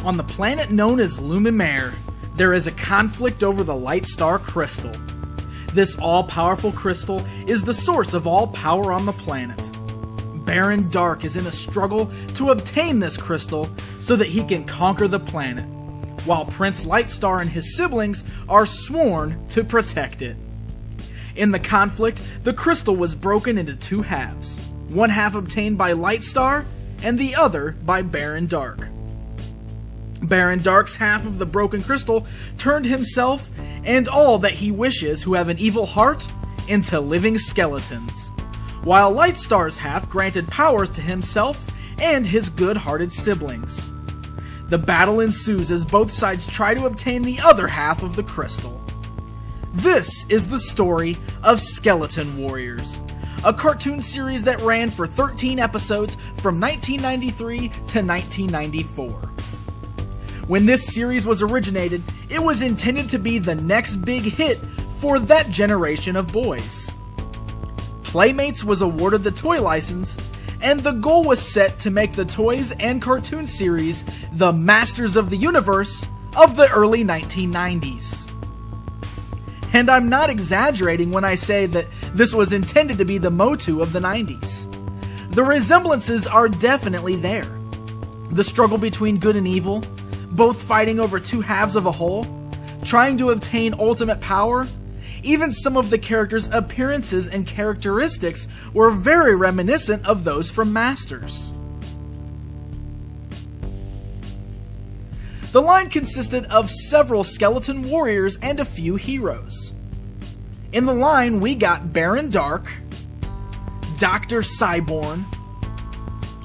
On the planet known as Lumiere, there is a conflict over the Light Star Crystal. This all-powerful crystal is the source of all power on the planet. Baron Dark is in a struggle to obtain this crystal so that he can conquer the planet, while Prince Lightstar and his siblings are sworn to protect it. In the conflict, the crystal was broken into two halves, one half obtained by Lightstar and the other by Baron Dark. Baron Dark's half of the broken crystal turned himself and all that he wishes who have an evil heart into living skeletons, while Lightstar's half granted powers to himself and his good-hearted siblings. The battle ensues as both sides try to obtain the other half of the crystal. This is the story of Skeleton Warriors, a cartoon series that ran for 13 episodes from 1993 to 1994. When this series was originated, it was intended to be the next big hit for that generation of boys. Playmates was awarded the toy license, and the goal was set to make the toys and cartoon series the masters of the universe of the early 1990s. And I'm not exaggerating when I say that this was intended to be the Motu of the 90s. The resemblances are definitely there. The struggle between good and evil, both fighting over two halves of a whole, trying to obtain ultimate power. Even some of the characters' appearances and characteristics were very reminiscent of those from Masters. The line consisted of several skeleton warriors and a few heroes. In the line, we got Baron Dark, Dr. Cyborn,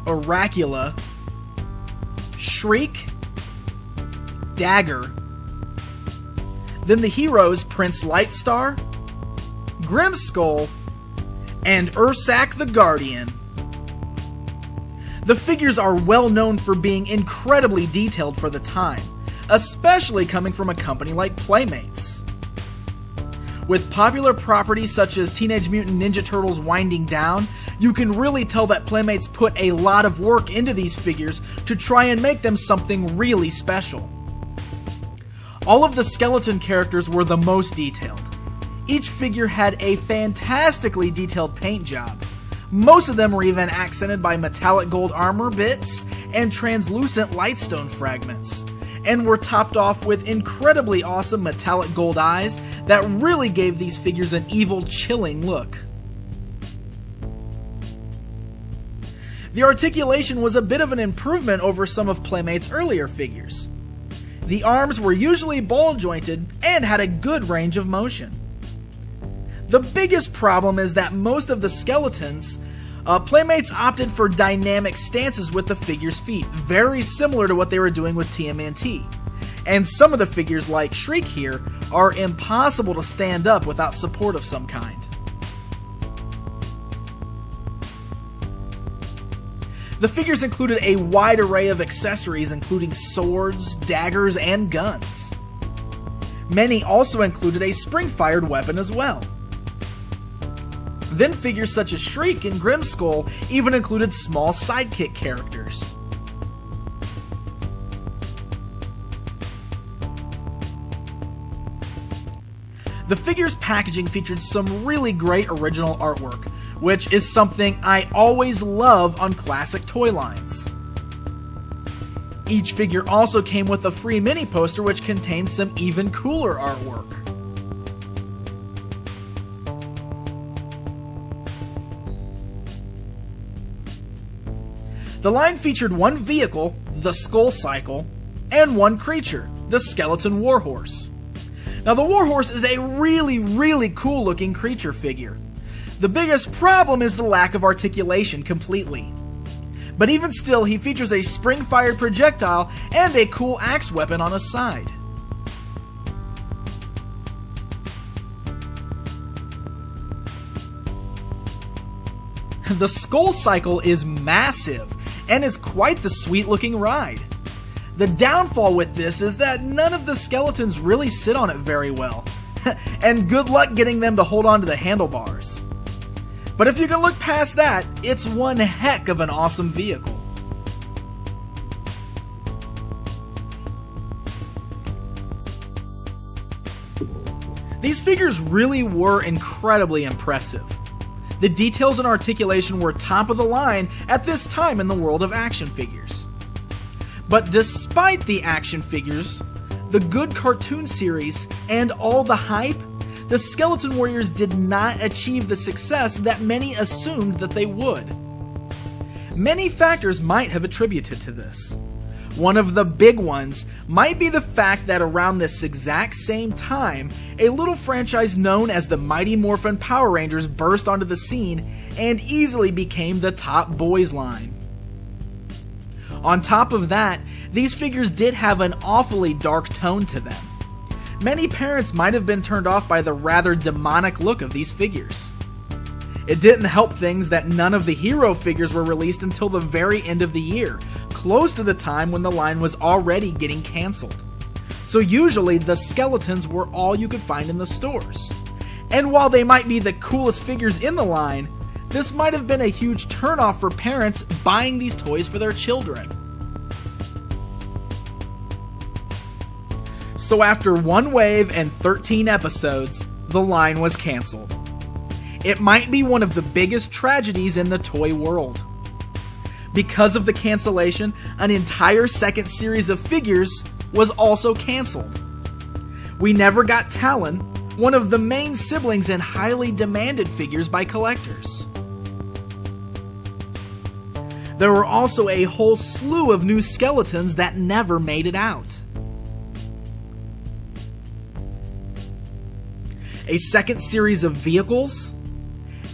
Oracula, Shriek, Dagger. Then the heroes Prince Lightstar, Grimskull, and Ursak the Guardian. The figures are well known for being incredibly detailed for the time, especially coming from a company like Playmates. With popular properties such as Teenage Mutant Ninja Turtles winding down, you can really tell that Playmates put a lot of work into these figures to try and make them something really special. All of the skeleton characters were the most detailed. Each figure had a fantastically detailed paint job. Most of them were even accented by metallic gold armor bits and translucent lightstone fragments, and were topped off with incredibly awesome metallic gold eyes that really gave these figures an evil, chilling look. The articulation was a bit of an improvement over some of Playmates' earlier figures. The arms were usually ball-jointed and had a good range of motion. The biggest problem is that most of the skeletons, Playmates opted for dynamic stances with the figure's feet, very similar to what they were doing with TMNT. And some of the figures, like Shriek here, are impossible to stand up without support of some kind. The figures included a wide array of accessories including swords, daggers, and guns. Many also included a spring-fired weapon as well. Then figures such as Shriek and Grimskull even included small sidekick characters. The figure's packaging featured some really great original artwork, which is something I always love on classic toy lines. Each figure also came with a free mini poster which contained some even cooler artwork. The line featured one vehicle, the Skull Cycle, and one creature, the Skeleton Warhorse. Now the Warhorse is a really cool looking creature figure. The biggest problem is the lack of articulation completely. But even still, he features a spring-fired projectile and a cool axe weapon on his side. The Skull Cycle is massive and is quite the sweet-looking ride. The downfall with this is that none of the skeletons really sit on it very well, and good luck getting them to hold on to the handlebars. But if you can look past that, it's one heck of an awesome vehicle. These figures really were incredibly impressive. The details and articulation were top of the line at this time in the world of action figures. But despite the action figures, the good cartoon series, and all the hype, the Skeleton Warriors did not achieve the success that many assumed that they would. Many factors might have attributed to this. One of the big ones might be the fact that around this exact same time, a little franchise known as the Mighty Morphin Power Rangers burst onto the scene and easily became the top boys line. On top of that, these figures did have an awfully dark tone to them. Many parents might have been turned off by the rather demonic look of these figures. It didn't help things that none of the hero figures were released until the very end of the year, close to the time when the line was already getting cancelled. So usually the skeletons were all you could find in the stores. And while they might be the coolest figures in the line, this might have been a huge turnoff for parents buying these toys for their children. So after one wave and 13 episodes, the line was cancelled. It might be one of the biggest tragedies in the toy world. Because of the cancellation, an entire second series of figures was also cancelled. We never got Talon, one of the main siblings and highly demanded figures by collectors. There were also a whole slew of new skeletons that never made it out. A second series of vehicles,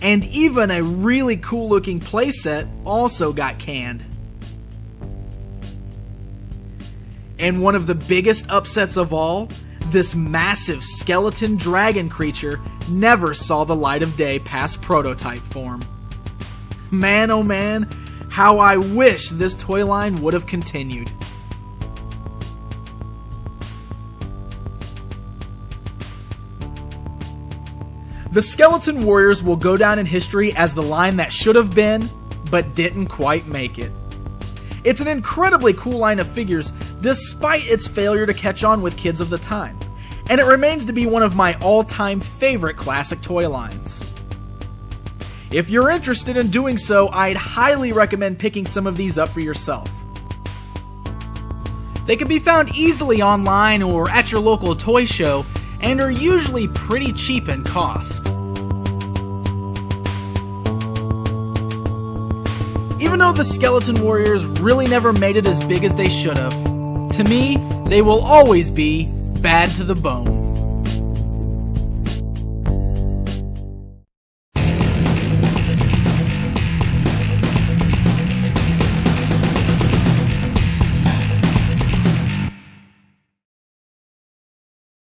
and even a really cool looking playset also got canned. And one of the biggest upsets of all, this massive skeleton dragon creature never saw the light of day past prototype form. Man oh man, how I wish this toy line would have continued. The Skeleton Warriors will go down in history as the line that should have been, but didn't quite make it. It's an incredibly cool line of figures, despite its failure to catch on with kids of the time, and it remains to be one of my all-time favorite classic toy lines. If you're interested in doing so, I'd highly recommend picking some of these up for yourself. They can be found easily online or at your local toy show, and are usually pretty cheap in cost. Even though the Skeleton Warriors really never made it as big as they should have, to me, they will always be bad to the bone.